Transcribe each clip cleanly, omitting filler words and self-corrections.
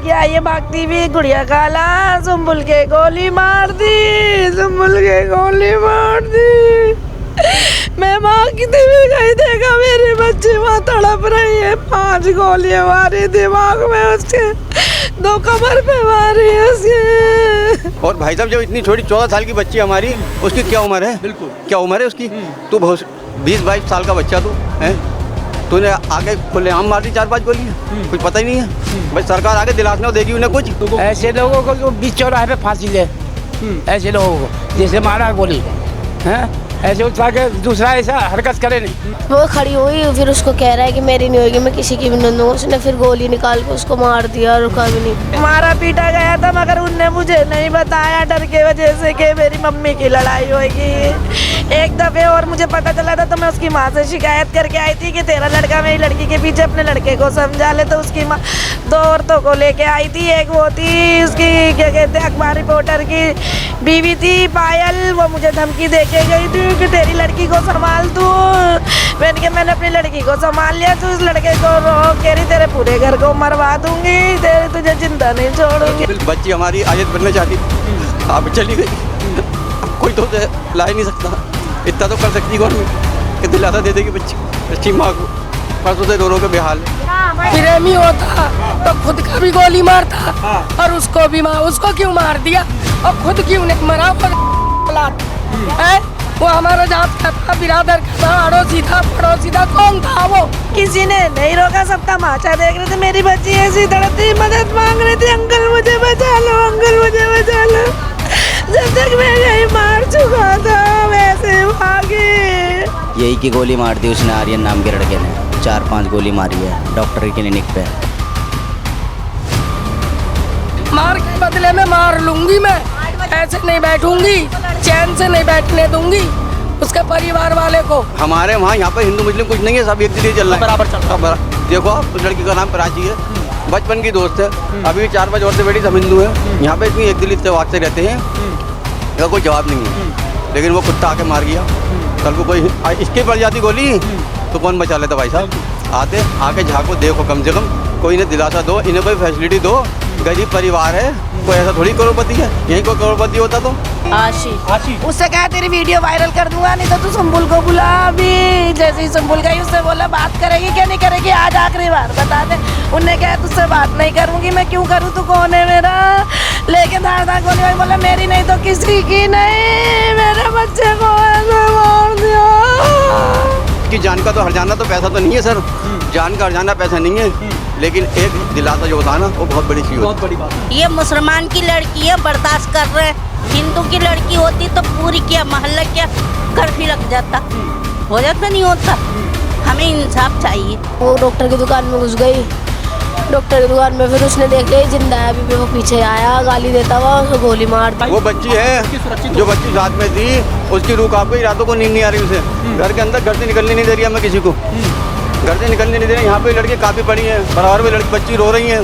क्या ये भागती हुई गुड़िया काला सुम्बुल के गोली मार दी, सुम्बुल के गोली मार दी। मैं माँ की देवी गई, देखा मेरे बच्चे वहाँ तड़प रही है। 5 गोलियां मारी दिमाग में उसके, 2 कमर पे मारी उसके। और भाई साहब जब इतनी छोटी 14 साल की बच्ची हमारी, उसकी क्या उम्र है? बिल्कुल क्या उम्र है उसकी? तू 20-22 साल का बच्चा तू है, तूने आगे खुलेआम मार दी 4-5 गोलियां, कुछ पता ही नहीं है। भाई सरकार आगे दिलासना देगी उन्हें कुछ। ऐसे लोगों को जो बीच चौराहे पे फांसी ले, ऐसे लोगों को जैसे मारा गोली है, ऐसे उठा के दूसरा ऐसा हरकत करे नहीं। वो खड़ी हुई, फिर उसको कह रहा है कि मेरी नहीं होगी, मैं किसी की भी नहीं दूंगा। उसने फिर गोली निकाल के उसको मार दिया, रुका भी नहीं। मारा पीटा गया था मगर उनने मुझे नहीं बताया, डर के वजह से कि मेरी मम्मी की लड़ाई होगी। एक दफे और मुझे पता चला था तो मैं उसकी माँ से शिकायत करके आई थी कि तेरा लड़का मेरी लड़की के पीछे अपने लड़के को समझा ले। तो उसकी माँ 2 औरतों को लेके आई थी। एक वो थी उसकी क्या कहते हैं अखबार रिपोर्टर की बीवी थी पायल, वो मुझे धमकी दे के गई थी कि तेरी लड़की को संभाल तू। मैंने अपनी लड़की को संभाल लिया, तो उस लड़के को रोक कह रही तेरे पूरे घर को मरवा दूंगी, तेरे तुझे जिंदा नहीं छोड़ूंगी। बच्ची हमारी आयत बनना चाहती, अब चली गई, कोई तो ला ही नहीं सकता। इतना तो कर सकती गवर्नमेंट कि दिलासा दे देगी बच्ची माँ को। परसों से दोनों के बेहाल। प्रेमी होता तो खुद का भी गोली मारता और उसको भी उसको क्यों मार दिया और खुद क्यों नहीं मरा? वो हमारा जात का था, बिरादर का था, पड़ोसी था, कौन था वो? किसी ने नहीं रोका, सब तमाशा देख रहे थे। मेरी बच्ची ऐसी तड़पती मदद मांग रही थी, अंकल मुझे बचा लो, अंकल मुझे बचा लो। जब तक मैं यही मार चुका था वैसे भागे। यही की गोली मार दी उसने, आर्यन नाम के लड़के ने 4-5 गोली मारी है डॉक्टर की क्लिनिक पे। मार के बदले में मार लूंगी मैं, ऐसे नहीं बैठूंगी, चैन से नहीं बैठने दूंगी उसके परिवार वाले को। हमारे वहाँ यहाँ पे हिंदू मुस्लिम कुछ नहीं है, सब एक दिली चल रहा है, बराबर चल रहा है। देखो आप, उस लड़की का नाम प्राची है, बचपन की दोस्त है, अभी 4-5 औरतें बेटी सब हिंदू है। यहाँ पे इतनी एक दिली इत्तेफाक से रहते हैं, इसका कोई जवाब नहीं है। लेकिन वो कुत्ता आके मार गया, कल को कोई इसके पड़ जाती गोली तो कौन बचा लेता? भाई साहब आते आके झाँको, देखो कम से कम कोई इन्हें दिलासा दो, इन्हें कोई फैसिलिटी दो। गरीब परिवार है, कोई ऐसा थोड़ी करोड़पति है, यही कोई करोड़पति होता तो। आशी उससे कहा तेरी वीडियो वायरल कर दूंगा, नहीं तो तू सुम्बुल को बुला। अभी जैसे ही सुम्बुल गई उससे बोला बात करेगी क्या नहीं करेगी, आज आखिरी बार बता दे। उनने कहा तुझसे बात नहीं करूंगी, मैं क्यों करूँ, तू कौन है मेरा? लेकिन धार गोली में बोला मेरी नहीं तो किसी की नहीं, मेरे बच्चे को ऐसे मार दिया। कि जान का तो हरजाना तो पैसा तो नहीं है सर, जान का हरजाना पैसा नहीं है, लेकिन एक दिलासा जो होता है ना वो बहुत बड़ी चीज़ होती है। बहुत बड़ी बात। ये मुसलमान की लड़की है, बर्दाश्त कर रहे हैं। हिंदू की लड़की होती तो पूरी क्या मोहल्ला क्या घर भी लग जाता, हो जाता नहीं होता। हमें इंसाफ चाहिए। वो डॉक्टर की दुकान में घुस गई, डॉक्टर की दुकान में फिर उसने देख लिया जिंदा है, अभी भी वो पीछे आया गाली देता हुआ, उसको गोली मार दी। वो बच्ची है जो बच्ची साथ में थी, उसकी रूह कांप गई, रातों को नींद नहीं आ रही उसे, घर के अंदर घर से निकलने नहीं दे रही है। मैं किसी को घर से निकलने नहीं दे रही। यहाँ पे लड़की काफ़ी पड़ी हैं, बराबर में लड़की बच्ची रो रही हैं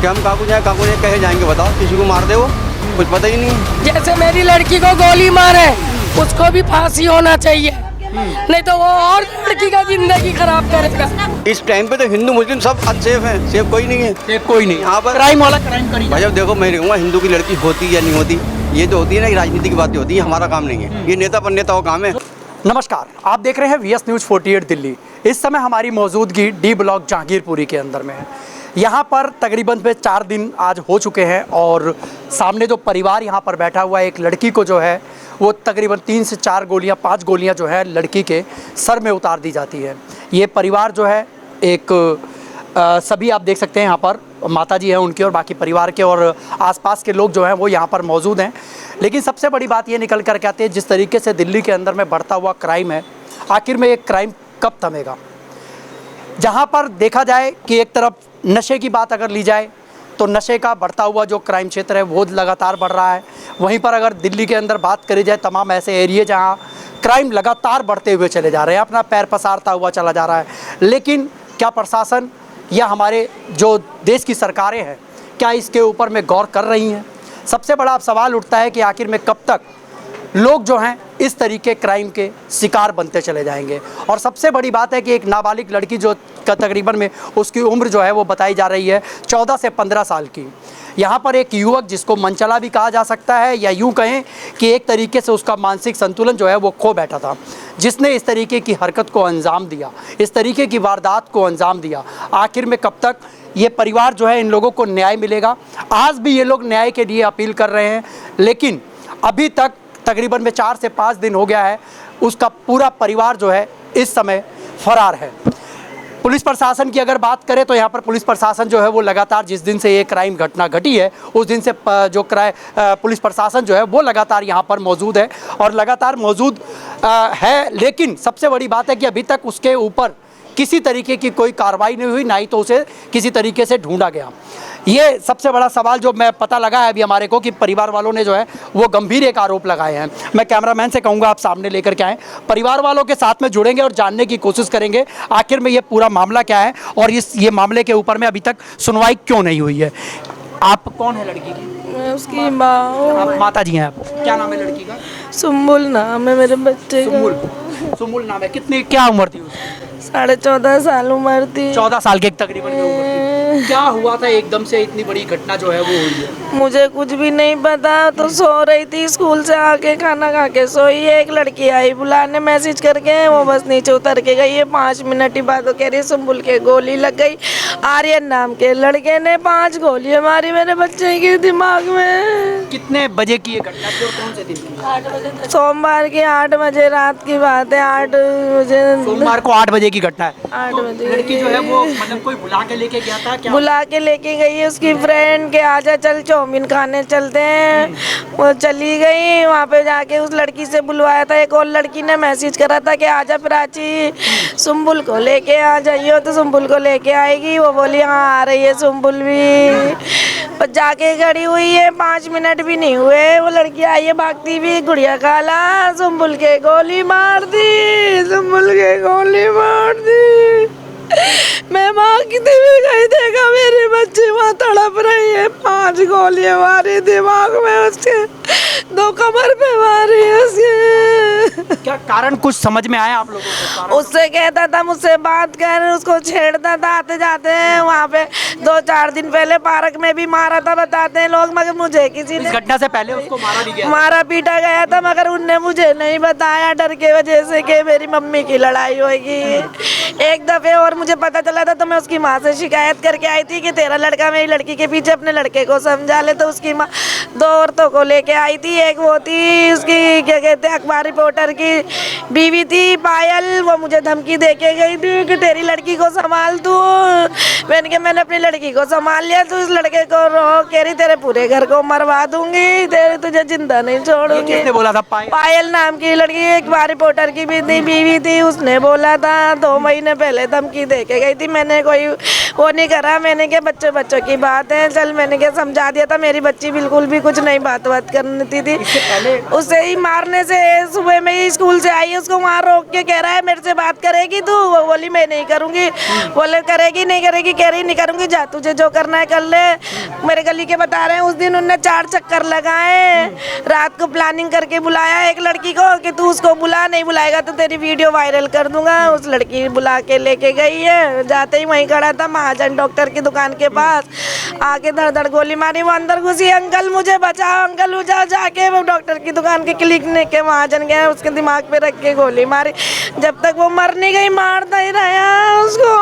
कि हम काकू जाए कहे जाएंगे, बताओ किसी को मार दे, वो कुछ पता ही नहीं। जैसे मेरी लड़की को गोली मारे उसको भी फांसी होना चाहिए, नहीं तो वो और लड़की का जिंदगी खराब करेगा। इस टाइम पे तो हिंदू मुस्लिम सब सेफ हैं, सेफ कोई नहीं है, सेफ कोई नहीं। यहाँ पर क्राइम वाला क्राइम करी। भाई जब देखो मैं कहूँगा हिंदू की लड़की होती या नहीं होती, ये तो होती है ना राजनीति की बातें होती है, हमारा काम नहीं है, ये नेता पर नेता का काम है। नमस्कार, आप देख रहे हैं वीएस न्यूज़ 48 दिल्ली। इस समय हमारी मौजूदगी डी ब्लॉक जहांगीरपुरी के अंदर में है। यहाँ पर तकरीबन 4 दिन आज हो चुके हैं और सामने जो परिवार यहाँ पर बैठा हुआ है, एक लड़की को जो है वो तकरीबन 3 से 4 गोलियाँ 5 गोलियाँ जो है लड़की के सर में उतार दी जाती है। ये परिवार जो है एक सभी आप देख सकते हैं यहाँ पर माताजी हैं उनके और बाकी परिवार के और आसपास के लोग जो हैं वो यहाँ पर मौजूद हैं। लेकिन सबसे बड़ी बात ये निकल कर के आती है, जिस तरीके से दिल्ली के अंदर में बढ़ता हुआ क्राइम है, आखिर में ये क्राइम कब थमेगा? जहाँ पर देखा जाए कि एक तरफ नशे की बात अगर ली जाए तो नशे का बढ़ता हुआ जो क्राइम क्षेत्र है वो लगातार बढ़ रहा है। वहीं पर अगर दिल्ली के अंदर बात करी जाए, तमाम ऐसे एरिए जहाँ क्राइम लगातार बढ़ते हुए चले जा रहे हैं, अपना पैर पसारता हुआ चला जा रहा है। लेकिन क्या प्रशासन या हमारे जो देश की सरकारें हैं क्या इसके ऊपर में गौर कर रही हैं? सबसे बड़ा अब सवाल उठता है कि आखिर में कब तक लोग जो हैं इस तरीके क्राइम के शिकार बनते चले जाएंगे। और सबसे बड़ी बात है कि एक नाबालिग लड़की जो तकरीबन में उसकी उम्र जो है वो बताई जा रही है 14 से 15 साल की। यहाँ पर एक युवक जिसको मनचला भी कहा जा सकता है या यूँ कहें कि एक तरीके से उसका मानसिक संतुलन जो है वो खो बैठा था, जिसने इस तरीके की हरकत को अंजाम दिया, इस तरीके की वारदात को अंजाम दिया। आखिर में कब तक ये परिवार जो है इन लोगों को न्याय मिलेगा? आज भी ये लोग न्याय के लिए अपील कर रहे हैं, लेकिन अभी तक तकरीबन में 4 से 5 दिन हो गया है, उसका पूरा परिवार जो है इस समय फरार है। पुलिस प्रशासन की अगर बात करें तो यहाँ पर पुलिस प्रशासन जो है वो लगातार, जिस दिन से ये क्राइम घटना घटी है उस दिन से जो पुलिस प्रशासन जो है वो लगातार यहाँ पर मौजूद है और लगातार मौजूद है। लेकिन सबसे बड़ी बात है कि अभी तक उसके ऊपर किसी तरीके की कोई कार्रवाई नहीं हुई, ना ही तो उसे किसी तरीके से ढूंढा गया। ये सबसे बड़ा सवाल जो मैं पता लगा है अभी हमारे को कि परिवार वालों ने जो है वो गंभीर एक आरोप लगाए हैं। मैं कैमरामैन से कहूँगा आप सामने लेकर के आएँ, परिवार वालों के साथ में जुड़ेंगे और जानने की कोशिश करेंगे आखिर में ये पूरा मामला क्या है और ये मामले के ऊपर में अभी तक सुनवाई क्यों नहीं हुई है। आप कौन है लड़की की? मैं उसकी माँ हूँ। आप माता जी हैं। आप क्या नाम है लड़की का? सुम्बुल नाम है मेरे बच्चे का। सुम्बुल नाम है। कितनी क्या उम्र थी उसकी? 14.5 साल उम्र थी। 14 साल के तकरीबन की उम्र थी। क्या हुआ था एकदम से इतनी बड़ी घटना जो है वो हुई है? मुझे कुछ भी नहीं पता, तो सो रही थी, स्कूल से आके खाना खा के सोई है। एक लड़की आई बुलाने मैसेज करके, वो बस नीचे उतर के गई है। 5 मिनट ही बाद वो कह रही सुम्बुल के गोली लग गई। आर्यन नाम के लड़के ने 5 गोलियां मारी मेरे बच्चे के दिमाग में। कितने बजे की ये घटना थी और कौन से दिन की? 8 बजे, सोमवार की 8 बजे रात की बात है। 8 बजे, सोमवार को 8 बजे की घटना है। 8 बजे लड़की जो है वो मतलब कोई बुला के लेके गया था क्या? बुला के लेके गई है उसकी फ्रेंड के, आजा चल चाउमीन खाने चलते हैं। वो चली गई, वहाँ पे जाके उस लड़की से बुलवाया था। एक और लड़की ने मैसेज करा था कि आजा प्राची, सुम्बुल को लेके आ जाइयो, तो सुम्बुल को लेके आएगी। वो बोली हाँ आ रही है सुम्बुल भी। और जाके खड़ी हुई है, 5 मिनट भी नहीं हुए वो लड़की आई है भागती भी। गुड़िया काला सुम्बुल के गोली मार दी, सुम्बुल के गोली मार दी। मैं माँ की देवी गई, देखा मेरे बच्चे वहाँ तड़प रही है। 5 गोलियां मारी दिमाग में उसके, 2 कमर पे मारी उसके। क्या कारण कुछ समझ में आया आप लोगों को? उससे कहता था मुझसे बात कर, उसको छेड़ता था आते जाते हैं। वहाँ पे 2-4 दिन पहले पार्क में भी मारा था बताते हैं लोग, मगर मुझे किसी ने, इस घटना से पहले उसको मारा भी गया? मारा पीटा गया था, मगर उनने मुझे नहीं बताया, डर के वजह से कि मेरी मम्मी की लड़ाई होगी। एक दफे और मुझे पता चला था तो मैं उसकी माँ से शिकायत करके आई थी कि तेरा लड़का मेरी लड़की के पीछे अपने लड़के को समझा ले। तो उसकी माँ 2 औरतों को लेके आई थी। एक वो थी उसकी क्या कहते हैं अखबार रिपोर्टर की बीवी थी पायल, वो मुझे धमकी दे के गई थी कि तेरी लड़की को संभाल तू। मैंने कहा मैंने अपनी लड़की को संभाल लिया, तू इस लड़के को रोक, कह रही तेरे पूरे घर को मरवा दूंगी, तेरे तुझे जिंदा नहीं छोड़ूंगी। किसने बोला था? पायल नाम की लड़की अखबार रिपोर्टर की भी बीवी थी, उसने बोला था। 2 महीने पहले धमकी दे के गई थी। मैंने कोई वो नहीं करा, मैंने क्या बच्चों की बात है, चल मैंने क्या समझा दिया था। मेरी बच्ची बिल्कुल भी कुछ नहीं बात करनी थी। उसे ही मारने से सुबह में ही स्कूल से आई, उसको वहाँ रोक के कह रहा है मेरे से बात करेगी तू? वो बोली मैं नहीं करूँगी। बोले करेगी नहीं करेगी? कह रही नहीं करूँगी, जा तुझे जो करना है कर ले। मेरे गली के बता रहे हैं उस दिन उनने 4 चक्कर लगाए। रात को प्लानिंग करके बुलाया एक लड़की को कि तू उसको बुला, नहीं बुलाएगा तो तेरी वीडियो वायरल कर दूंगा। उस लड़की बुला के लेके गई है। जाते ही वहीं खड़ा था महाजन डॉक्टर की दुकान के पास, आके धड़ धड़ गोली मारी। वो अंदर घुसी, अंकल मुझे बचाओ, अंकल बचाओ। जाके वो डॉक्टर की दुकान के क्लिनिक के महाजन गया, उसके दिमाग पे रख के गोली मारी। जब तक वो मर नहीं गई मारता ही रहा उसको।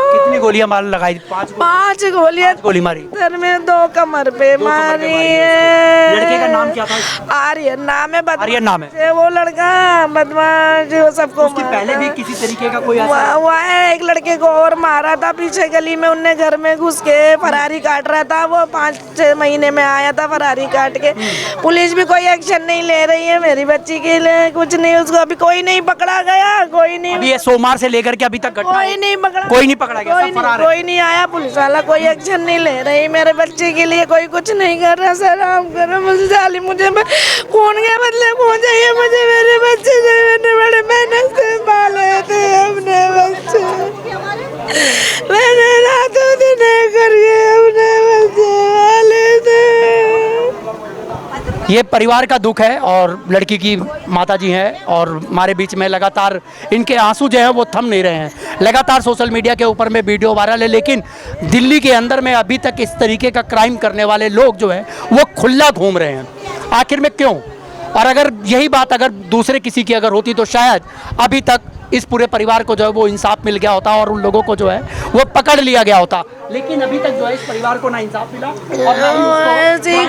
कितनी गोलियां मार लगाई? 5 गोलियां गोली मारी। सर में 2 कमर पे मारी है। लड़के का नाम क्या था? आर्यन नाम है। आर्यन नाम है वो लड़का बदमाश जो सबको उसकी पहले भी किसी तरीके का कोई हुआ है। एक लड़के को और मारा था पीछे गली में, उनने घर में घुस के फरारी काट रहा था। वो 5-6 महीने में आया था फरारी काट के। पुलिस भी कोई एक्शन नहीं ले रही है मेरी बच्ची के लिए, कुछ नहीं। उसको अभी कोई नहीं पकड़ा गया, कोई नहीं। अभी ये सोमवार से लेकर के अभी तक कोई नहीं पकड़ा, कोई नहीं पकड़ा गया, सब फरार है। कोई नहीं आया, पुलिस वाला कोई एक्शन नहीं ले रही। मेरे बच्चे के लिए कोई कुछ नहीं कर रहा। सर आप करो मुझे, जाली मुझे खून के बदले खून चाहिए मुझे। मेरे बच्चे मैंने बड़े मेहनत से पाले थे अपने बच्चे, मैंने रातों दिन करके अपने बच्चे पाले थे। ये परिवार का दुख है और लड़की की माताजी हैं और हमारे बीच में लगातार इनके आंसू जो है वो थम नहीं रहे हैं। लगातार सोशल मीडिया के ऊपर में वीडियो वायरल है, लेकिन दिल्ली के अंदर में अभी तक इस तरीके का क्राइम करने वाले लोग जो है वो खुला घूम रहे हैं। आखिर में क्यों? और अगर यही बात अगर दूसरे किसी की अगर होती तो शायद अभी तक इस पूरे परिवार को जो है वो इंसाफ मिल गया होता और उन लोगों को जो है वो पकड़ लिया गया होता, लेकिन अभी तक जो है इस परिवार को ना इंसाफ मिला और ना ही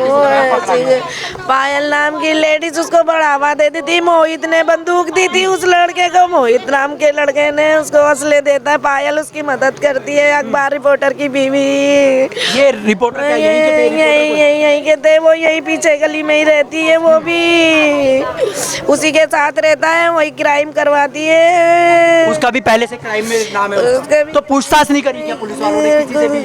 उसको पायल नाम की लेडीज उसको बढ़ावा देती थी, मोहित ने बंदूक दी थी उस लड़के को, मोहित नाम के लड़के ने उसको असले देता है, पायल उसकी मदद करती है, अखबार रिपोर्टर की बीवी। ये रिपोर्टर क्या यही के थे, वो यही पीछे गली में ही रहती है, वो भी उसी के साथ रहता है, वही क्राइम करवाती है। उसका भी पहले से क्राइम में नाम है, तो पूछताछ नहीं करी क्या पुलिस वालों ने किसी से भी?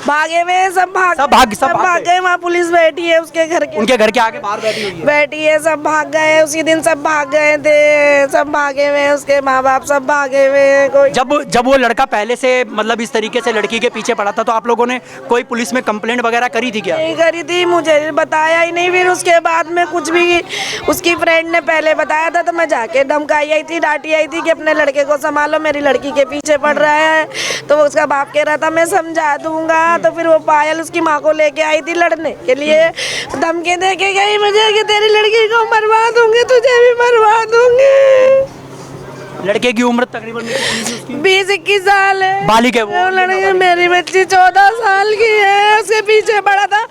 भागे हुए सब भाग गए, वहाँ पुलिस बैठी है उसके घर के, उनके घर के आगे बाहर बैठी हुई है, बैठी है, सब भाग गए उसी दिन, सब भाग गए थे, सब भागे हुए, उसके माँ बाप सब भागे हुए। कोई जब वो लड़का पहले से मतलब इस तरीके से लड़की के पीछे पड़ा था तो आप लोगों ने कोई पुलिस में कंप्लेंट वगैरह करी थी क्या? नहीं करी थी, मुझे बताया ही नहीं। फिर उसके बाद में कुछ भी उसकी फ्रेंड ने पहले बताया था तो मैं जाके धमकाई आई थी, डांटी आई थी कि अपने लड़के को संभालो, मेरी लड़की के पीछे पड़ रहा है। तो उसका बाप कह रहा था मैं समझा दूंगा, तो फिर वो पायल उसकी माँ को लेके आई थी लड़ने के लिए, धमकी दे के गई मुझे कि तेरी लड़की को मरवा दूंगी, तुझे भी मरवा दूंगी। लड़के की उम्र तकरीबन 20-21 साल है, बालिग है वो लड़की। मेरी बच्ची 14 साल की है, उसके पीछे पड़ा था,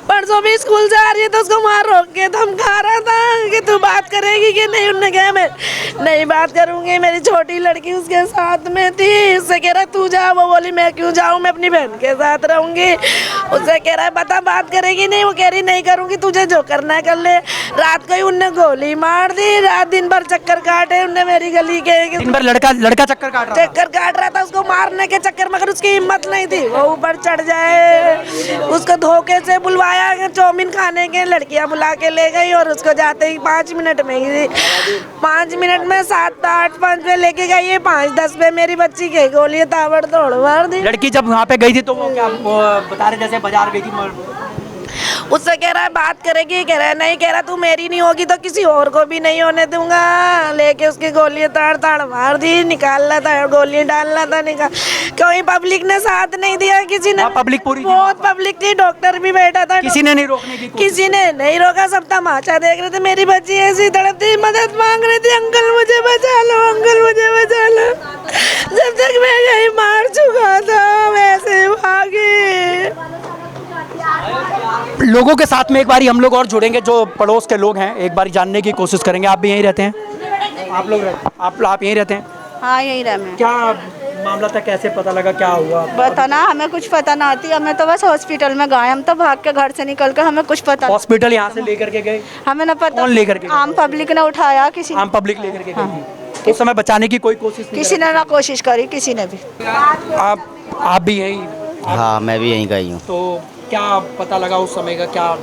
परसों भी स्कूल से आ रही है तो उसको वहाँ रोक के धमका रहा था कि तू बात करेगी कि नहीं। उन्होंने कहा मैं नहीं बात करूंगी, मेरी छोटी लड़की उसके साथ में थी, उससे कह रहा तू जा, वो बोली मैं क्यों जाऊँ, मैं अपनी बहन के साथ रहूंगी। उससे कह रहा है बता बात करेगी नहीं, वो कह रही नहीं करूंगी, तुझे जो करना है कर ले। रात को ही उनने गोली मार दी, रात दिन भर चक्कर काटे उनने मेरी गली के, दिन भर लड़का चक्कर काट रहा था उसको मारने के चक्कर, मगर उसकी हिम्मत नहीं थी वो ऊपर चढ़ जाए। उसको धोखे से बुलवाया चाउमीन खाने के, लड़कियां बुला के ले गई और उसको जाते ही 5 मिनट में ही 5 मिनट में 7-8-5 पे लेके गई है, 5-10 पे मेरी बच्ची के गोली ताबड़तोड़ मार दी। लड़की जब वहाँ पे गई थी तो वो क्या बता रहे जैसे बाजार गई थी, उससे कह रहा है बात करेगी, कह रहा है नहीं, कह रहा तू मेरी नहीं होगी तो किसी और को भी नहीं होने दूंगा। लेके उसकी गोलियां ताड़ मार दी, निकाल रहा था गोलियां डाल रहा था, निकाल। कोई पब्लिक ने साथ नहीं दिया, किसी ने, पब्लिक पूरी बहुत पब्लिक थी, डॉक्टर भी बैठा था, किसी ने नहीं रोकने की कोशिश, किसी ने नहीं रोका, सब तमाशा देख रहे थे। मेरी बच्ची ऐसी तड़पती मदद मांग रही थी, अंकल मुझे बचा लो, अंकल मुझे बचा लो। जब तक मैं यही मार चुका था वैसे भागे। लोगों के साथ में एक बारी हम लोग और जुड़ेंगे, जो पड़ोस के लोग हैं, एक बारी जानने की कोशिश करेंगे। आप भी यहीं रहते हैं? आप लोग आप यहीं रहते हैं? हाँ यहीं रहे मैं। क्या मामला था, कैसे पता लगा, क्या हुआ? पता ना, हमें कुछ पता ना आती, हमें तो बस हॉस्पिटल में गए, हम तो भाग के घर से निकल कर, हमें कुछ पता। हॉस्पिटल यहाँ से लेकर के गए? हमें ना पता। कौन लेकर के? आम पब्लिक ने उठाया, किसी आम पब्लिक लेकर के गई? तो उस समय बचाने की कोई कोशिश नहीं? किसी ने ना कोशिश करी, किसी ने भी। आप भी यहीं? हाँ मैं भी यहीं गई हूँ। तो क्या पता लगा उस समय का? क्या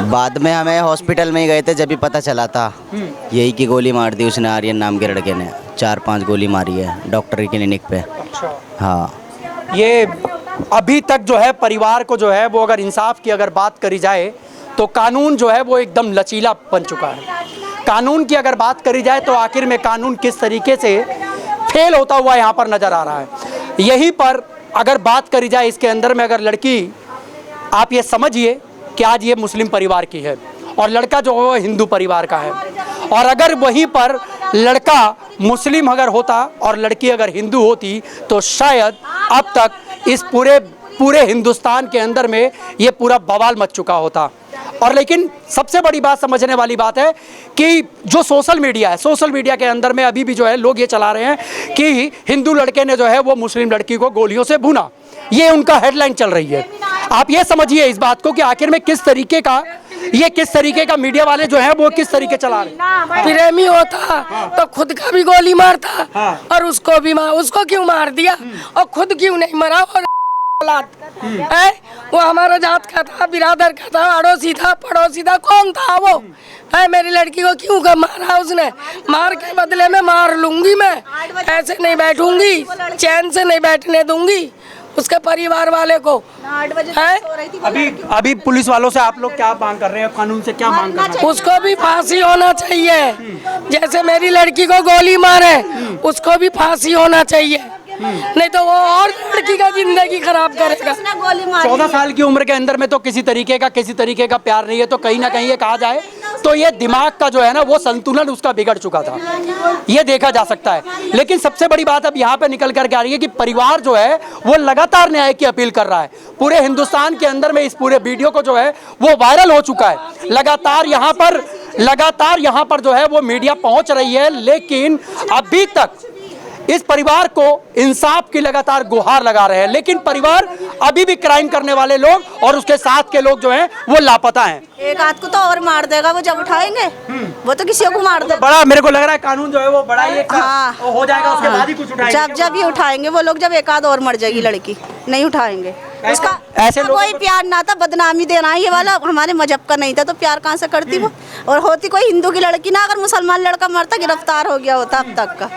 बाद में हमें हॉस्पिटल में ही गए थे, जब भी पता चला था यही की गोली मार दी उसने, आर्यन नाम के लड़के ने 4-5 गोली मारी है डॉक्टर की क्लिनिक पे। अच्छा। हाँ ये अभी तक जो है परिवार को जो है वो अगर इंसाफ की अगर बात करी जाए तो कानून जो है वो एकदम लचीला बन चुका है। कानून की अगर बात करी जाए तो आखिर में कानून किस तरीके से फेल होता हुआ यहाँ पर नज़र आ रहा है। यहीं पर अगर बात करी जाए इसके अंदर में, अगर लड़की, आप ये समझिए कि आज ये मुस्लिम परिवार की है और लड़का जो है वो हिंदू परिवार का है, और अगर वहीं पर लड़का मुस्लिम अगर होता और लड़की अगर हिंदू होती तो शायद अब तक इस पूरे हिंदुस्तान के अंदर में ये पूरा बवाल मच चुका होता। और लेकिन सबसे बड़ी बात समझने वाली बात है कि जो सोशल मीडिया है, सोशल मीडिया के अंदर में अभी भी जो है लोग ये चला रहे हैं कि हिंदू लड़के ने जो है वो मुस्लिम लड़की को गोलियों से भूना, ये उनका हेडलाइन चल रही है। आप ये समझिए इस बात को कि आखिर में किस तरीके का मीडिया वाले जो है वो किस तरीके चला रहे हैं। प्रेमी होता तो खुद का भी गोली मारता और उसको भी उसको क्यों मार दिया और खुद क्यों नहीं मरा? और वो हमारा जात का था, बिरादर का था, अड़ोसी था, पड़ोसी था, कौन था वो? मेरी लड़की को क्यों मारा उसने? मार के बदले में मार लूंगी मैं, ऐसे नहीं बैठूंगी, चैन से नहीं बैठने दूंगी। उसके परिवार वाले को 8 बजे है। सो रही थी। अभी पुलिस वालों से आप लोग क्या मांग कर रहे हैं, कानून से क्या मांग कर रहे हैं? उसको भी फांसी होना चाहिए, जैसे मेरी लड़की को गोली मारे उसको भी फांसी होना चाहिए, नहीं तो वो और लड़की का जिंदगी खराब करेगा। उसने गोली मारी। 14 साल की उम्र के अंदर में तो किसी तरीके का प्यार नहीं है, तो कहीं ना कहीं ये कहा जाए तो ये दिमाग का जो है ना वो संतुलन उसका बिगड़ चुका था, ये देखा जा सकता है। लेकिन सबसे बड़ी बात अब यहाँ पे निकल कर के आ रही है कि परिवार जो है वो लगातार न्याय की अपील कर रहा है। पूरे हिंदुस्तान के अंदर में इस पूरे वीडियो को जो है वो वायरल हो चुका है। लगातार यहाँ पर जो है वो मीडिया पहुंच रही है, लेकिन अभी तक इस परिवार को इंसाफ की लगातार गुहार लगा रहे हैं। लेकिन परिवार अभी भी क्राइम करने वाले लोग और उसके साथ के लोग जो हैं वो लापता हैं। एक आध को तो और मार देगा वो जब उठाएंगे, वो तो किसी को मार देगा। बड़ा मेरे को लग रहा है कानून जो है वो बड़ा ही हाँ। हो जाएगा, उसके बाद ही कुछ उठाएंगे। जब ही उठाएंगे वो लोग, जब एक आध और मर जाएगी लड़की, नहीं उठाएंगे। उसका ऐसे लोग कोई प्यार ना था, बदनामी देना ये वाला हमारे मजहब का नहीं था, तो प्यार कहाँ से करती वो। और होती कोई हिंदू की लड़की ना, अगर मुसलमान लड़का मरता गिरफ्तार हो गया होता अब तक का।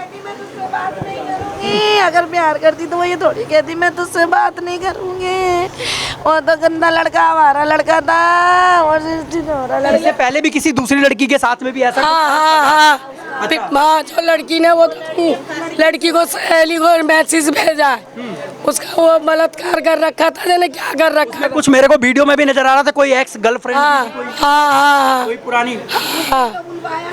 अगर प्यार करती तो वो ये थोड़ी कहती मैं तुझसे बात नहीं करूंगी, वो तो गंदा लड़का हमारा लड़का था और इससे पहले भी किसी दूसरी लड़की के साथ में भी ऐसा हाँ, जो लड़की ने वो अपनी लड़की को सहेली को मैसेज भेजा है, उसका वो बलात्कार कर रखा था, जाने क्या कर रखा। कुछ मेरे को वीडियो में भी नजर आ रहा था, कोई एक्स गर्लफ्रेंड कोई पुरानी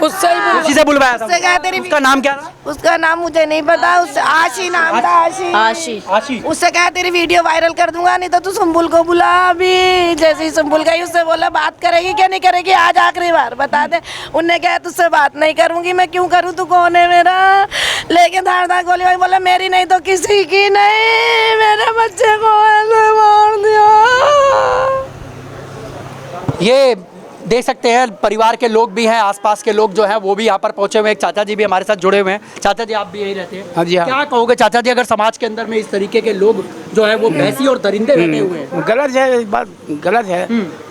उससे ही उसी से बुलवाया था। उससे क्या तेरी उसका नाम क्या था? उसका नाम मुझे नहीं पता, उससे आशी नाम था, आशी। उससे क्या तेरी वीडियो वायरल कर दूंगा, नहीं तो तू सुम्बुल को बुला अभी। जैसे ही सुम्बुल गई उससे बोला बात करेगी क्या नहीं करेगी, आज आखिरी बार बता दे। उनने कहा तुझसे बात नहीं करूंगी, मैं क्यों करूँ, तू कौन है मेरा। लेकिन धार गोली भाई बोला मेरी नहीं तो किसी की नहीं, मेरे बच्चे को ऐसे मार दिया। ये देख सकते हैं परिवार के लोग भी हैं, आसपास के लोग जो हैं वो भी यहाँ पर पहुंचे हुए हैं। एक चाचा जी भी हमारे साथ जुड़े हुए हैं। चाचा जी आप भी यही रहते हैं? हाँ जी, हाँ। क्या कहोगे चाचा जी, अगर समाज के अंदर में इस तरीके के लोग जो है वो भैंसी और दरिंदे बैठे हुए हैं? गलत है, बात गलत है,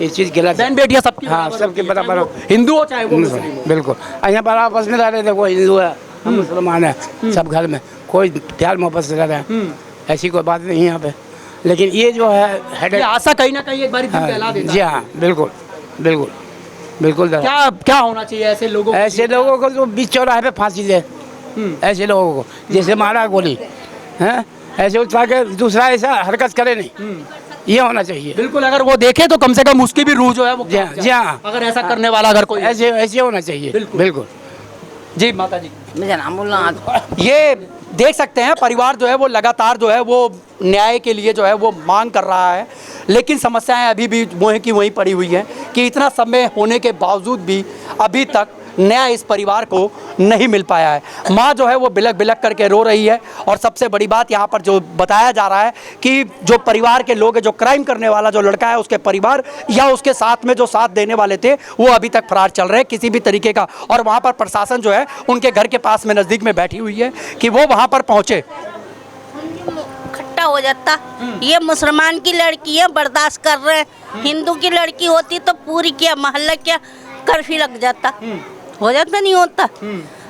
ये चीज़ गलत है। बहन बेटियां सबकी हाँ, सबके बराबर हो, हिंदू हो चाहे वो मुस्लिम हो। बिल्कुल। यहाँ पर आपस में रह रहे थे, कोई हिंदू है हम मुसलमान है, सब घर में कोई प्यार मोहब्बत से रह रहे हैं, ऐसी कोई बात नहीं है यहाँ पे। लेकिन ये जो है आशा कहीं ना कहीं एक बार फैला देता है। जी हाँ, बिल्कुल बिल्कुल बिल्कुल। क्या होना चाहिए ऐसे लोगों को जो बीच चौराहे पे फांसी दे, ऐसे लोगों को जैसे मारा गोली है, ऐसे उठा के दूसरा ऐसा हरकत करे नहीं, ये होना चाहिए। बिल्कुल, अगर वो देखे तो कम से कम उसकी भी रूह जो है वो जी हाँ, अगर ऐसा करने वाला अगर कोई ऐसे होना चाहिए। बिल्कुल जी माता जी, मुझे नाम बोलना। ये देख सकते हैं परिवार जो है वो लगातार जो है वो न्याय के लिए जो है वो मांग कर रहा है। लेकिन समस्याएं अभी भी वहीं की वहीं पड़ी हुई हैं कि इतना समय होने के बावजूद भी अभी तक न्याय इस परिवार को नहीं मिल पाया है। माँ जो है वो बिलक बिलक करके रो रही है। और सबसे बड़ी बात यहाँ पर जो बताया जा रहा है कि जो परिवार के लोग हैं, जो क्राइम करने वाला जो लड़का है उसके परिवार या उसके साथ में जो साथ देने वाले थे वो अभी तक फरार चल रहे हैं किसी भी तरीके का। और वहाँ पर प्रशासन जो है उनके घर के पास में नज़दीक में बैठी हुई है कि वो वहाँ पर पहुँचे। खट्टा हो जाता, ये मुसलमान की लड़की है बर्दाश्त कर रहे हैं, हिंदू की लड़की होती तो पूरी क्या मोहल्ला क्या कर्फ्यू लग जाता, हो जाता नहीं होता।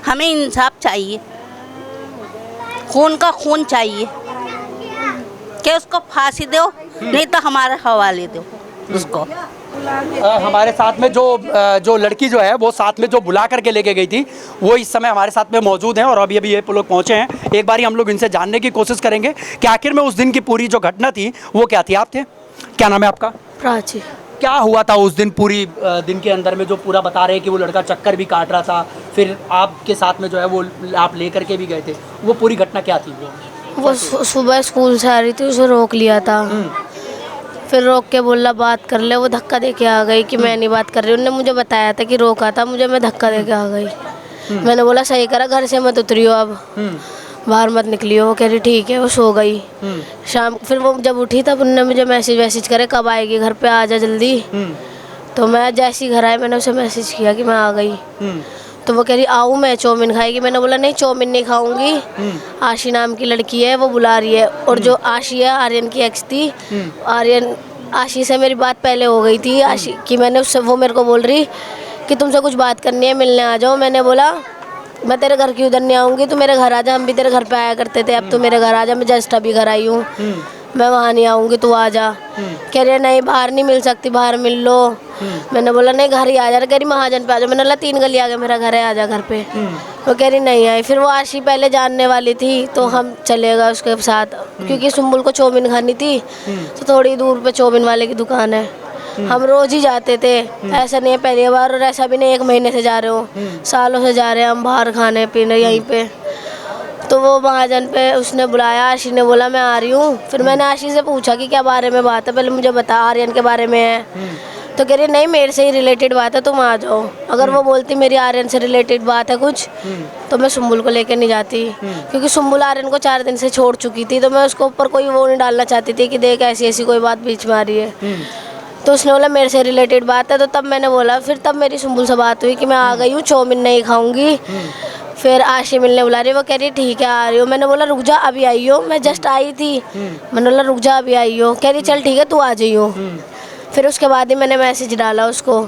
हमें इंसाफ चाहिए, खून का खून चाहिए कि उसको फांसी दो, नहीं तो हमारे हवाले दो उसको। हमारे साथ में जो लड़की जो है वो साथ में जो बुला करके लेके गई थी वो इस समय हमारे साथ में मौजूद हैं और अभी ये लोग पहुंचे हैं। एक बारी हम लोग इनसे जानने की कोशिश करेंगे कि आखिर में उस दिन की पूरी जो घटना थी वो क्या थी। आप थे, क्या नाम है आपका? प्राची। क्या हुआ था उस दिन पूरी दिन के अंदर में जो पूरा बता रहे हैं कि वो लड़का चक्कर भी काट रहा था, फिर आपके साथ में जो है वो आप लेकर के भी गए थे, वो पूरी घटना क्या थी? वो सुबह स्कूल से आ रही थी, उसे रोक लिया था, फिर रोक के बोला बात कर ले, वो धक्का दे के आ गई कि मैं नहीं बात कर रही। उन्होंने मुझे बताया था कि रोका था मुझे, मैं धक्का दे के आ गई। मैंने बोला सही करा, घर से मत उतरियो, अब बाहर मत निकलियो। वो कह रही ठीक है, वो सो गई। शाम फिर वो जब उठी तब उन्होंने मुझे मैसेज करे कब आएगी घर पे, आ जा जल्दी। तो मैं जैसे ही घर आए मैंने उसे मैसेज किया कि मैं आ गई। तो वो कह रही आऊँ मैं, चाउमीन खाएगी। मैंने बोला नहीं चाउमीन नहीं खाऊंगी, आशी नाम की लड़की है वो बुला रही है। और जो आशी है आर्यन की एक्स थी, आर्यन आशी से मेरी बात पहले हो गई थी। आशी की मैंने उससे, वो मेरे को बोल रही कि तुमसे कुछ बात करनी है, मिलने आ जाओ। मैंने बोला मैं तेरे घर की उधर नहीं आऊँगी, तू मेरे घर आ जा, हम भी तेरे घर पे आया करते थे, अब तो मेरे घर आ जा, मैं जस्ट अभी घर आई हूँ। मैं वहाँ नहीं आऊँगी, तू आ जा। कह रही नहीं बाहर नहीं मिल सकती, बाहर मिल लो। मैंने बोला नहीं घर ही आ जा। कह रही महाजन पे आ जाओ। मैंने बोला 3 गली आगे मेरा घर है, आ जा घर पे। वो कह रही नहीं आई। फिर वो आशी पहले जानने वाली थी तो हम चले गए उसके साथ, क्योंकि सुम्बुल को चाउमीन खानी थी तो थोड़ी दूर पे चाउमीन वाले की दुकान है, हम रोज ही जाते थे। ऐसा नहीं है पहली बार, और ऐसा भी नहीं 1 महीने से जा रहे हो, सालों से जा रहे हैं हम बाहर खाने पीने यहीं पे। तो वो महाजन पे उसने बुलाया, आशी ने बोला मैं आ रही हूँ। फिर मैंने आशी से पूछा कि क्या बारे में बात है, पहले मुझे बता, आर्यन के बारे में है। तो कह रही नहीं मेरे से ही रिलेटेड बात है, तुम आ जाओ। अगर वो बोलती मेरी आर्यन से रिलेटेड बात है कुछ तो मैं सुम्बुल को लेकर नहीं जाती, क्योंकि सुम्बुल आर्यन को 4 दिन से छोड़ चुकी थी, तो मैं उसको ऊपर कोई वो नहीं डालना चाहती थी कि देख ऐसी ऐसी कोई बात बीच में आ रही है। तो उसने बोला मेरे से रिलेटेड बात है। तो तब मैंने बोला, फिर तब मेरी सुम्बुल से बात हुई कि मैं आ गई हूँ, चाउमीन नहीं खाऊंगी। फिर आशी मिलने बुला रही, वो कह रही ठीक है आ रही हो। मैंने बोला रुक जा अभी आई हो, मैं जस्ट आई थी। मैंने बोला रुक जा अभी आई हो। कह रही चल ठीक है तू आ जाइयो। फिर उसके बाद ही मैंने मैसेज डाला उसको,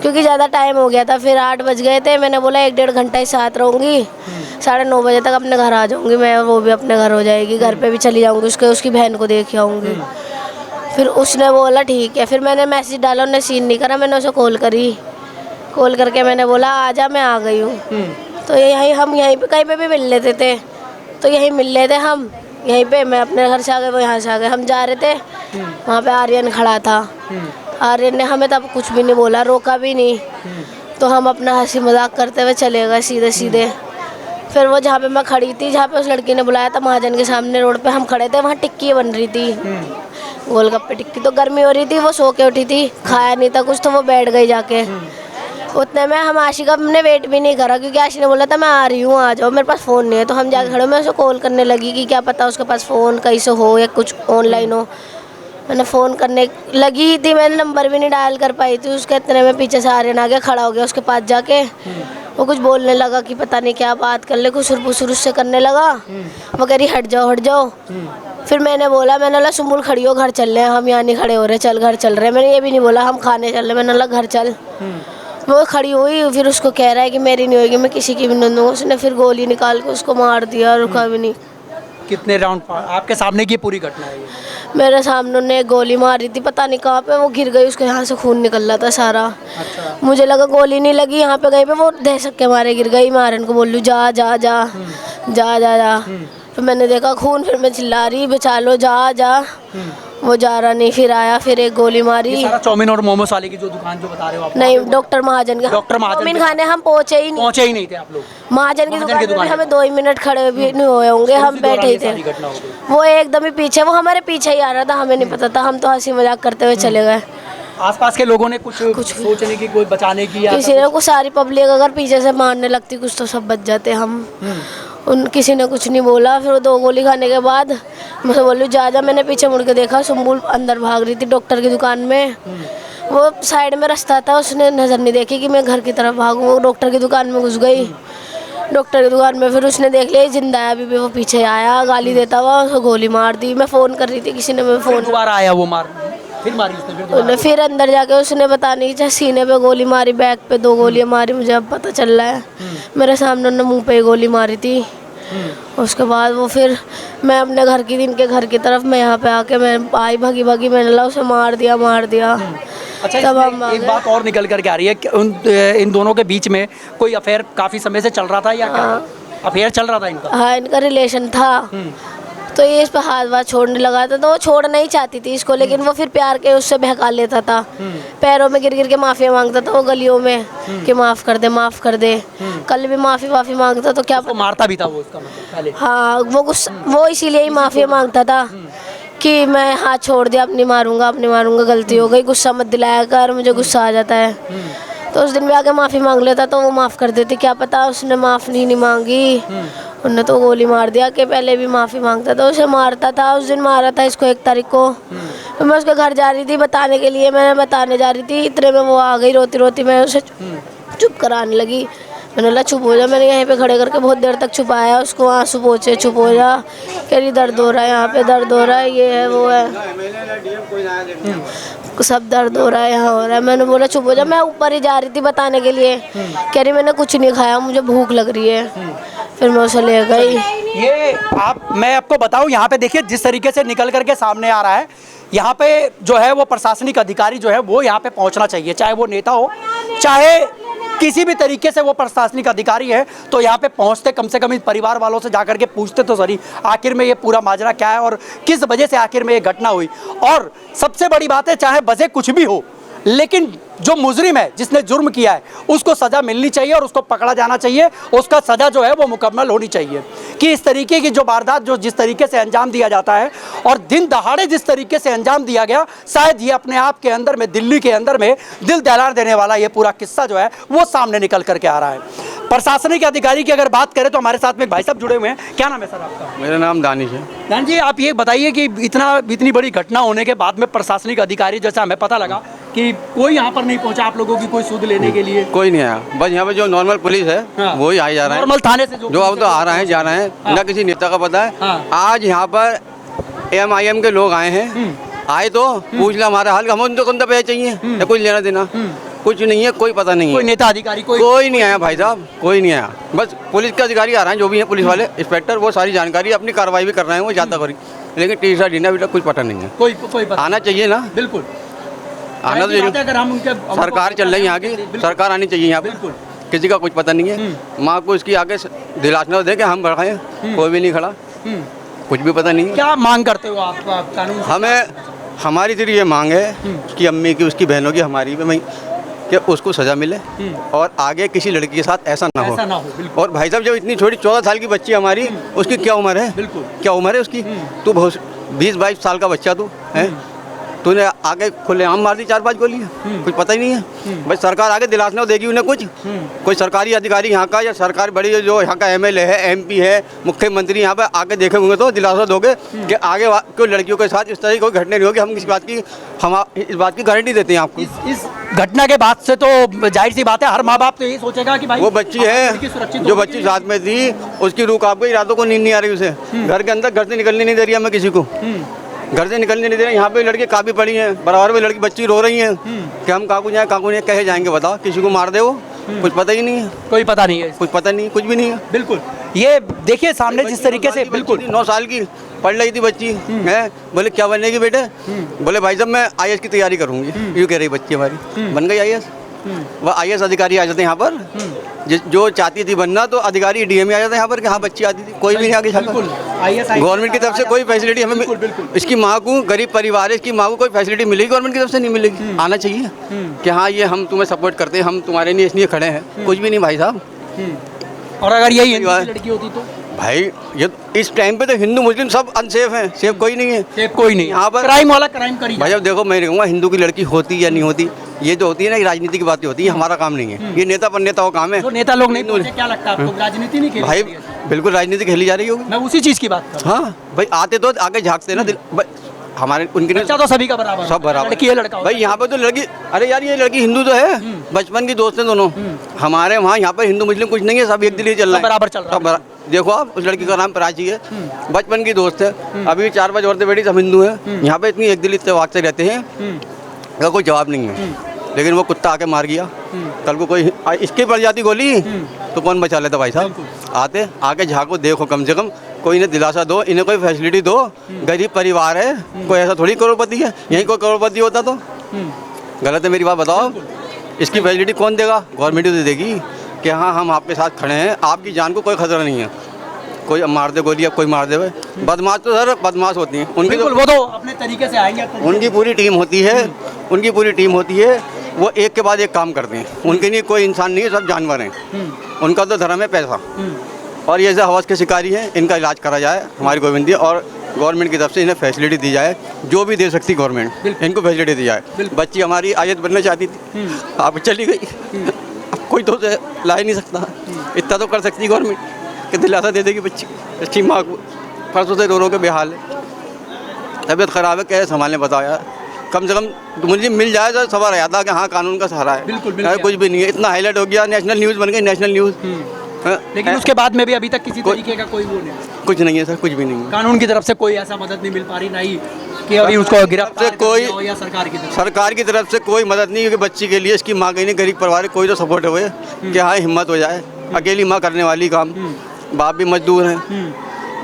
क्योंकि ज़्यादा टाइम हो गया था। फिर 8 बज गए थे। मैंने बोला 1-1.5 घंटा ही साथ रहूँगी, 9:30 बजे तक अपने घर आ जाऊँगी मैं, वो भी अपने घर हो जाएगी, घर पे भी चली जाऊँगी, उसकी बहन को देख आऊँगी। फिर उसने बोला ठीक है। फिर मैंने मैसेज डाला, उन्होंने सीन नहीं करा। मैंने उसे कॉल करके मैंने बोला आ जा मैं आ गई हूँ। तो हम यहीं पे कहीं पे भी मिल लेते थे, तो यहीं मिल लेते हम यहीं पे। मैं अपने घर से आ गए, वो यहाँ से आ गए। हम जा रहे थे, वहाँ पे आर्यन खड़ा था। आर्यन ने हमें तब कुछ भी नहीं बोला, रोका भी नहीं। तो हम अपना हंसी मजाक करते हुए चले गए सीधे सीधे। फिर वो जहाँ पे मैं खड़ी थी, जहाँ पे उस लड़की ने बुलाया था महाजन के सामने रोड पे हम खड़े थे, वहाँ टिक्की बन रही थी, गोलगप्पे टिक्की। तो गर्मी हो रही थी, वो सो के उठी थी, खाया नहीं था कुछ, तो वो बैठ गई जाके। उतने में हम आशी का हमने वेट भी नहीं करा, क्योंकि आशी ने बोला था मैं आ रही हूँ आ जाओ, मेरे पास फ़ोन नहीं है। तो हम जाके खड़े, मैं उसे कॉल करने लगी कि क्या पता उसके पास फ़ोन कहीं से हो या कुछ ऑनलाइन हो। मैंने फ़ोन करने लगी ही थी, मैंने नंबर भी नहीं डायल कर पाई थी उसके। इतने में पीछे से आर्यन आ गया, खड़ा हो गया उसके पास जाके। वो कुछ बोलने लगा कि पता नहीं क्या बात कर ले, खुसुर फुसुर उससे करने लगा। वो कह रही हट जाओ। फिर मैंने बोला सुम्बुल खड़ी हो, घर चल रहे हैं, हम यहाँ नहीं खड़े हो रहे, चल घर चल रहे हैं। मैंने ये भी नहीं बोला हम खाने चल रहे, मैंने बोला घर चल। वो खड़ी हुई, फिर उसको कह रहा है कि मेरी नहीं होगी, मैं किसी की भी नहीं दूँगा। उसने फिर गोली निकाल के उसको मार दिया, रुका भी नहीं। कितने राउंड आपके सामने की पूरी घटना है ये? मेरे सामने ने गोली मारी थी, पता नहीं कहाँ पे, वो गिर गई, उसके यहाँ से खून निकल रहा था सारा। अच्छा। मुझे लगा गोली नहीं लगी यहाँ पे, कहीं पे वो दहशत के मारे गिर गई। मैं आर्यन को बोल लूँ जा जा जा जा जा जा। फिर मैंने देखा खून, फिर मैं चिल्ला रही बचा लो जा जा। वो जा रहा नहीं, फिर आया, फिर एक गोली मारी। सारा चाउमीन और मोमोस वाले की जो दुकान जो बता रहे हो आप? नहीं, डॉक्टर महाजन का। डॉक्टर महाजन चाउमीन खाने हम पहुँचे ही नहीं थे आप लोग? महाजन की दुकान में हमें 2 ही मिनट खड़े भी नहीं हुए होंगे, हम बैठे ही थे। वो एकदम ही पीछे, वो हमारे पीछे ही आ रहा था, हमें नहीं पता था, हम तो हंसी मजाक करते हुए चले गए। आसपास के लोगों ने कुछ सोचने की, कोई बचाने की, किसी ने कुछ, सारी पब्लिक अगर पीछे से मारने लगती कुछ तो सब बच जाते हम। किसी ने कुछ नहीं बोला। फिर वो 2 गोली खाने के बाद मैं बोलूँ जा। मैंने पीछे मुड़ के देखा, सुम्बुल अंदर भाग रही थी डॉक्टर की दुकान में। वो साइड में रास्ता था, उसने नज़र नहीं देखी कि मैं घर की तरफ भागूँ। वो डॉक्टर की दुकान में घुस गई, डॉक्टर की दुकान में। फिर उसने देख लिया जिंदा है, अभी भी वो पीछे आया गाली देता हुआ, उसको गोली मार दी। मैं फ़ोन कर रही थी, किसी ने मैं फ़ोन दोबारा आया, वो मार फिर मारी उसने, फिर अंदर जाके उसने पता नहीं चाहे सीने पे गोली मारी, बैक पे 2 गोलियां मारी, मुझे अब पता चल रहा है। मेरे सामने उन्होंने मुंह पे गोली मारी थी। उसके बाद वो फिर मैं अपने घर की इनके घर की तरफ, मैं यहाँ पे आके मैं आई भागी मैंने ला उसे मार दिया। अच्छा, एक बात और निकल करके आ रही है कि इन दोनों के बीच में कोई अफेयर काफ़ी समय से चल रहा था या क्या? अफेयर चल रहा था इनका? हाँ, इनका रिलेशन था। तो ये इस पर हाथ छोड़ने लगा था, तो वो छोड़ना ही चाहती थी इसको, लेकिन वो फिर प्यार के उससे बहका लेता था। पैरों में गिर के माफ़ी मांगता था वो गलियों में कि माफ़ कर दे। कल भी माफ़ी मांगता, तो क्या मारता भी था वो, उसका मतलब पहले? हाँ, वो इसीलिए ही माफ़ी मांगता था कि मैं हाथ छोड़ दिया, अपनी मारूंगा, गलती हो गई, गुस्सा मत दिलाया कर, मुझे गुस्सा आ जाता है। तो उस दिन भी आके माफ़ी मांग लेता तो वो माफ़ कर देती। क्या पता उसने माफ़ नहीं मांगी, उन्होंने तो गोली मार दिया। कि पहले भी माफ़ी मांगता था, उसे मारता था। उस दिन मारा था इसको 1 तारीख को। तो मैं उसके घर जा रही थी बताने के लिए, मैं बताने जा रही थी, इतने में वो आ गई रोती। मैं उसे चुप कराने लगी, मैंने बोला चुप हो जा। मैंने यहीं पे खड़े करके बहुत देर तक छुपाया उसको, आंसू पोंछे, चुप हो जा। कह रही दर्द हो रहा है, यहाँ पे दर्द हो रहा है, ये है वो है, सब दर्द हो रहा है, यहाँ हो रहा है। मैंने बोला चुप हो जा। मैं ऊपर ही जा रही थी बताने के लिए। कह रही मैंने कुछ नहीं खाया, मुझे भूख लग रही है। फिर फिर मैं उसे ले गई। ये मैं आपको बताऊं, यहाँ पे देखिए जिस तरीके से निकल करके सामने आ रहा है, यहाँ पे जो है वो प्रशासनिक अधिकारी जो है वो यहाँ पे पहुँचना चाहिए, चाहे वो नेता हो चाहे किसी भी तरीके से वो प्रशासनिक अधिकारी है, तो यहाँ पे पहुँचते कम से कम इस परिवार वालों से जाकर के पूछते तो सही आखिर में ये पूरा माजरा क्या है और किस वजह से आखिर में ये घटना हुई। और सबसे बड़ी बात है, चाहे वजह कुछ भी हो, लेकिन जो मुजरिम है जिसने जुर्म किया है उसको सज़ा मिलनी चाहिए और उसको पकड़ा जाना चाहिए, उसका सज़ा जो है वो मुकम्मल होनी चाहिए। कि इस तरीके की जो वारदात जो जिस तरीके से अंजाम दिया जाता है और दिन दहाड़े जिस तरीके से अंजाम दिया गया, शायद ये अपने आप के अंदर में, दिल्ली के अंदर में दिल दहला देने वाला ये पूरा किस्सा जो है वो सामने निकल करके आ रहा है। प्रशासनिक अधिकारी की अगर बात करें तो हमारे साथ में एक भाई साहब जुड़े हुए हैं। क्या नाम है सर आपका? मेरा नाम दानिश है। दान जी, आप ये बताइए कि इतनी बड़ी घटना होने के बाद में प्रशासनिक अधिकारी, जैसा हमें पता लगा कि कोई यहाँ पर नहीं पहुँचा आप लोगों की कोई सुध लेने के लिए? कोई नहीं आया, बस यहाँ पे जो नॉर्मल पुलिस है वो ही आए जा रहा है, नॉर्मल थाने से जो अब तो आ रहे हैं जा रहे हैं, ना किसी नेता का पता है। आज यहाँ पर MIM के लोग आए हैं, आए तो पूछ लिया हमारा हाल, हम उनको कौन सा पैसा चाहिए या कुछ लेना देना, कुछ नहीं है, कोई पता नहीं है, कोई नेता अधिकारी कोई नहीं आया भाई साहब, कोई नहीं आया। बस पुलिस के अधिकारी आ रहे हैं, जो भी हैं पुलिस वाले इंस्पेक्टर, वो सारी जानकारी अपनी कार्रवाई भी कर रहे हैं, वो जाता करी, लेकिन तीसरा दिन अभी तक कुछ पता नहीं है। कोई पता आना चाहिए ना, बिल्कुल आना तो जरूर। अगर हम उनके सरकार चल रही है यहाँ की, सरकार आनी चाहिए यहाँ पे, किसी का कुछ पता नहीं है। माँ को इसकी आगे दिलासा दे के हम बढ़ाए, कोई भी नहीं खड़ा, कुछ भी पता नहीं है। क्या मांग करते हो आप कानून से? हमें हमारी तेरी ये मांग है, उसकी अम्मी की, उसकी बहनों की, हमारी भी, कि उसको सज़ा मिले और आगे किसी लड़की के साथ ऐसा ना हो। और भाई साहब, जब इतनी छोटी 14 साल की बच्ची हमारी, उसकी क्या उम्र है? बिल्कुल क्या उम्र है उसकी? तू 20-22 साल का बच्चा तू है, तूने आगे खुलेआम मार दी 4-5 गोलियाँ, कुछ पता ही नहीं है। भाई सरकार आगे दिलासा देगी उन्हें कुछ, कोई सरकारी अधिकारी यहाँ का या सरकार बड़ी जो यहाँ का MLA है, MP है, मुख्यमंत्री यहाँ पे आके देखे होंगे तो दिलासा दोगे कि आगे कोई लड़कियों के साथ इस तरह की कोई घटना नहीं होगी। हम इस बात की गारंटी देते हैं आपको। इस घटना के बाद से तो जाहिर सी बात है हर माँ बाप तो यही सोचेगा कि भाई वो बच्ची है, जो बच्ची साथ में थी, उसकी रूह कांप गई, रातों को नींद नहीं आ रही उसे, घर के अंदर, घर से निकलने नहीं दे रही है, मैं किसी को घर से निकलने नहीं दे रहे। यहाँ पे लड़के काफ़ी पड़ी हैं, बराबर में लड़की बच्ची रो रही हैं कि हम काकू जाए, काकू नहीं, कहे जाएंगे बताओ, किसी को मार दे, वो कुछ पता ही नहीं है, कोई पता नहीं है, कुछ पता नहीं, कुछ भी नहीं है। बिल्कुल ये देखिए सामने जिस तरीके से, बिल्कुल 9 साल की पढ़ रही थी बच्ची है। बोले क्या बनेगी बेटे? बोले भाई साहब मैं IAS की तैयारी करूँगी, यूँ कह रही बच्ची हमारी, बन गई IAS। वह IAS अधिकारी आ जाते हैं यहाँ पर, जो चाहती थी बनना तो अधिकारी DME आ जाता है यहाँ पर कि हाँ बच्ची आती थी, कोई भी नहीं आगे गवर्नमेंट की तरफ से कोई फैसिलिटी हमें, इसकी माँ को, गरीब परिवार है, इसकी माँ को कोई फैसिलिटी मिलेगी गवर्नमेंट की तरफ से? नहीं मिलेगी। आना चाहिए कि हाँ ये हम तुम्हें सपोर्ट करते हैं, हम तुम्हारे लिए इसलिए खड़े हैं, कुछ भी नहीं भाई साहब। और अगर यही लड़की होती तो भाई ये इस टाइम पे तो हिंदू मुस्लिम सब अनसेफ हैं, सेफ कोई नहीं है, सेफ कोई नहीं, यहाँ पर क्राइम वाला क्राइम करी। भाई अब देखो, मैं कहूँगा हिंदू की लड़की होती या नहीं होती, ये जो होती है ना, राजनीति की बातें होती है, हमारा काम नहीं है, ये नेता पर नेताओं का काम है। तो नेता लोग नहीं पहुंचे, क्या लगता है आपको राजनीति नहीं खेली भाई? बिल्कुल राजनीति खेली जा रही होगी, मैं उसी चीज़ की बात कर रहा हूं। हाँ भाई, आते तो आगे झांकते ना, हमारे उनके बच्चा तो सभी का बराबर, सब बराबर, लड़की है लड़का भाई। यहाँ पे तो लड़की, अरे यार ये लड़की हिंदू तो है, बचपन की दोस्त है दोनों हमारे वहाँ। यहाँ पर हिंदू मुस्लिम कुछ नहीं है, सब एक दिल ही चल रहा है, बराबर चल रहा है। देखो आप, उस लड़की का नाम प्राची है, बचपन की दोस्त है, अभी 4-5 औरतें बेटी सब हिंदू है। यहाँ पे इतनी एक दिल इत्तेफाक से रहते हैं, इसका कोई जवाब नहीं है, लेकिन वो कुत्ता आके मार गया, कल को कोई इसके पड़ जाती गोली तो कौन बचा लेता भाई साहब? आते आके झाँको, देखो, कम से कम कोई इन्हें दिलासा दो, इन्हें कोई फैसिलिटी दो, गरीब परिवार है, कोई ऐसा थोड़ी करोड़पति है, यहीं कोई करोड़पति होता तो गलत है मेरी बात बताओ। इसकी फैसिलिटी कौन देगा? गवर्नमेंट तो देगी कि हाँ हम आपके साथ खड़े हैं, आपकी जान को कोई खतरा नहीं है, कोई मार दे गोली, अब कोई मार दे। बदमाश तो सर बदमाश होती हैं, उनकी वो तो अपने तरीके से आएंगे, उनकी पूरी टीम होती है, उनकी पूरी टीम होती है, वो एक के बाद एक काम करते हैं, उनके लिए कोई इंसान नहीं है, सब जानवर हैं, उनका तो धर्म है पैसा। और ये जो हवस के शिकारी हैं, इनका इलाज करा जाए हमारी गोविंदी, और गवर्नमेंट की तरफ से इन्हें फैसिलिटी दी जाए, जो भी दे सकती गवर्नमेंट, इनको फैसिलिटी दी जाए। बच्ची हमारी IAS बनना चाहती थी, अब चली गई, अब कोई तो उसे ला ही नहीं सकता, इतना तो कर सकती गवर्नमेंट कि दिलासा दे देगी बच्ची। अच्छी माँ को परसों से रो के बेहाल है, तबीयत ख़राब है, कैसे संभालने बताओ यार? कम से कम मुझे मिल जाए तो सवाल आ जाता कि हाँ कानून का सहारा है। बिल्कुल कुछ भी नहीं है, इतना हाईलाइट हो गया, नेशनल न्यूज़ बन गई, नेशनल न्यूज़, लेकिन उसके बाद में भी अभी तक किसी तरीके का कोई वो नहीं, कुछ नहीं है सर, कुछ भी नहीं है। कानून की तरफ से कोई ऐसा मदद नहीं मिल पा रही, नहीं कि अभी उसको गिरफ्तार से कोई, या सरकार की तरफ से कोई मदद नहीं, क्योंकि बच्ची के लिए इसकी माँ कहीं नहीं, गरीब परिवार कोई तो सपोर्ट हुए कि हाँ हिम्मत हो जाए, अकेली माँ करने वाली काम, बाप भी मजदूर हैं,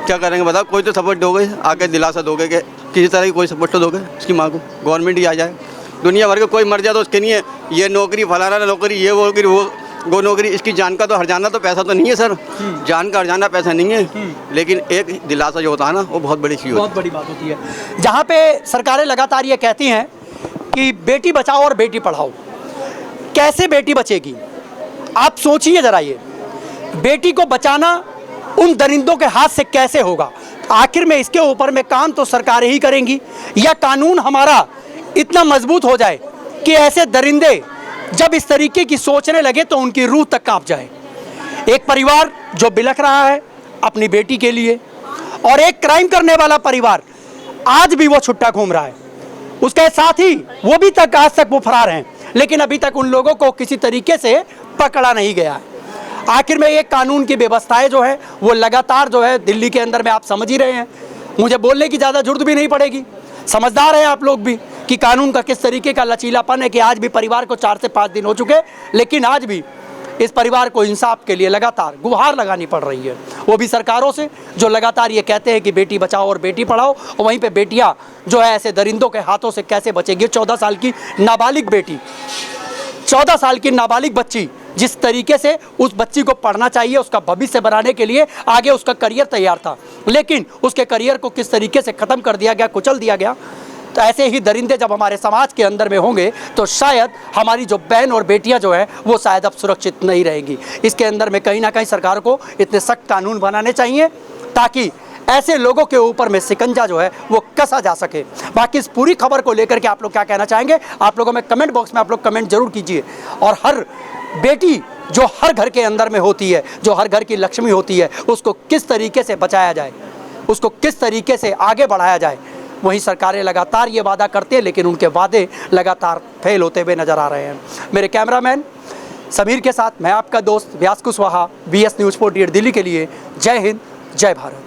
क्या करेंगे बताओ। कोई तो सपोर्ट दोगे, आके दिलासा दोगे कि किसी तरह की कोई सपोर्ट तो दोगे उसकी माँ को, गवर्नमेंट ही आ जाए। दुनिया भर के कोई मर जाए तो उसके नहीं है ये नौकरी फलाना नौकरी, ये वो नौकरी। इसकी जान का तो हरजाना तो पैसा तो नहीं है सर, जान का हरजाना पैसा नहीं है, लेकिन एक दिलासा जो होता है ना वो बहुत बड़ी चीज़ होती है, बहुत बड़ी बात होती है। जहाँ पे सरकारें लगातार ये कहती हैं कि बेटी बचाओ और बेटी पढ़ाओ, कैसे बेटी बचेगी? आप सोचिए ज़रा, ये बेटी को बचाना उन दरिंदों के हाथ से कैसे होगा? आखिर में इसके ऊपर में काम तो सरकारें ही करेंगी, या कानून हमारा इतना मजबूत हो जाए कि ऐसे दरिंदे जब इस तरीके की सोचने लगे तो उनकी रूह तक कांप जाए। एक परिवार जो बिलख रहा है अपनी बेटी के लिए, और एक क्राइम करने वाला परिवार आज भी वो छुट्टा घूम रहा है, उसके साथ ही वो भी तक आज तक वो फरार हैं, लेकिन अभी तक उन लोगों को किसी तरीके से पकड़ा नहीं गया है। आखिर में ये कानून की व्यवस्थाएं जो है वो लगातार जो है दिल्ली के अंदर में आप समझ ही रहे हैं, मुझे बोलने की ज़्यादा जरूरत भी नहीं पड़ेगी, समझदार हैं आप लोग भी कि कानून का किस तरीके का लचीलापन है कि आज भी परिवार को 4 से 5 दिन हो चुके, लेकिन आज भी इस परिवार को इंसाफ के लिए लगातार गुहार लगानी पड़ रही है, वो भी सरकारों से जो लगातार ये कहते हैं कि बेटी बचाओ और बेटी पढ़ाओ, और वहीं पे बेटियां जो है ऐसे दरिंदों के हाथों से कैसे बचेगी। 14 साल की नाबालिग बेटी, 14 साल की नाबालिग बच्ची, जिस तरीके से उस बच्ची को पढ़ना चाहिए, उसका भविष्य बनाने के लिए आगे उसका करियर तैयार था, लेकिन उसके करियर को किस तरीके से ख़त्म कर दिया गया, कुचल दिया गया। तो ऐसे ही दरिंदे जब हमारे समाज के अंदर में होंगे तो शायद हमारी जो बहन और बेटियां जो है वो शायद अब सुरक्षित नहीं रहेंगी। इसके अंदर में कहीं ना कहीं सरकार को इतने सख्त कानून बनाने चाहिए ताकि ऐसे लोगों के ऊपर में शिकंजा जो है वो कसा जा सके। बाकी इस पूरी खबर को लेकर के आप लोग क्या कहना चाहेंगे, आप लोगों में कमेंट बॉक्स में आप लोग कमेंट जरूर कीजिए। और हर बेटी जो हर घर के अंदर में होती है, जो हर घर की लक्ष्मी होती है, उसको किस तरीके से बचाया जाए, उसको किस तरीके से आगे बढ़ाया जाए, वहीं सरकारें लगातार ये वादा करते हैं, लेकिन उनके वादे लगातार फेल होते हुए नजर आ रहे हैं। मेरे कैमरामैन समीर के साथ मैं आपका दोस्त व्यास कुशवाहा, VS News 48 दिल्ली के लिए। जय हिंद, जय भारत।